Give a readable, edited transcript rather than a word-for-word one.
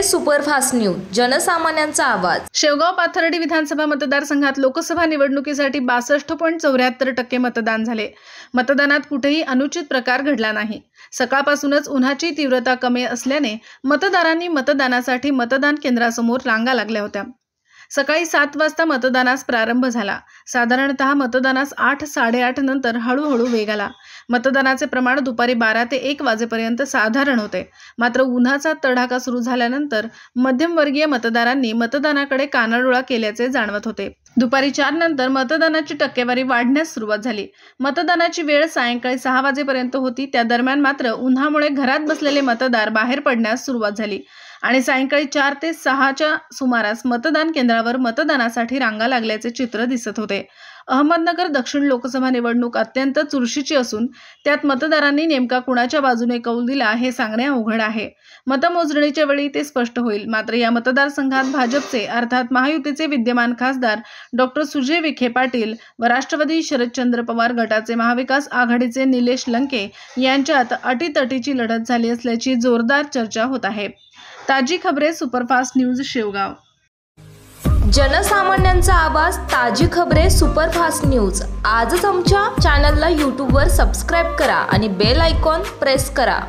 Superfast news, जनसामान्यांचा आवाज। शेवगाव पाथर्डी विधानसभा मतदारसंघात लोकसभा निवडणुकीसाठी 62.74% मतदान झाले। मतदानात कुठेही अनुचित प्रकार घडला नाही। सकाळपासूनच उन्हाची तीव्रता कमी असल्याने मतदारांनी मतदानासाठी मतदान केंद्रासमोर रांगा लागल्या होत्या। सकाळी 7 वाजता मतदानास प्रारंभ झाला। साधारणतः मतदानास 8-8:30 नंतर हळूहळू वेग आला। मतदानाचे प्रमाण दुपारी 12 ते 1 वाजेपर्यंत साधारण होते। मात्र उन्हाचा तडाखा सुरू झाल्यानंतर मध्यमवर्गीय मतदारांनी मतदानाकडे कानाडोळा केल्याचे जाणवत होते। दुपारी 4 नंतर मतदानाची टक्केवारी वाढण्यास सुरुवात झाली। मतदानाची वेळ सायंकाळी 6 वाजेपर्यंत होती। त्या दरम्यान मात्र उन्हामुळे घरात बसलेले मतदार बाहेर पडण्यास सुरुवात झाली आणि सायंकाळी 4 ते 6च्या सुमारास मतदान केंद्रावर मतदानासाठी रांगा लागल्याचे चित्र दिसत होते। अहमदनगर दक्षिण लोकसभा निवडणूक अत्यंत चुरशीची असून त्यात मतदारांनी नेमका कुणाच्या बाजूने कौल दिला हे सांगणे अवघड आहे। मतमोजणीच्या वेळी ते स्पष्ट होईल। मात्र या मतदारसंघात भाजपचे अर्थात महायुतीचे विद्यमान खासदार डॉक्टर सुजय विखे पाटील व राष्ट्रवादी शरदचंद्र पवार गटाचे महाविकास आघाडीचे निलेश लंके यांच्यात अटीतटीची लढत झाली असल्याची जोरदार चर्चा होत आहे। ताजी खबरे सुपरफास्ट न्यूज शेवगाव। जनसामान्यांचा आवाज, ताजी खबरे सुपरफास्ट न्यूज। आजच आमच्या चॅनलला YouTube वर सबस्क्राइब करा आणि बेल आयकॉन प्रेस करा।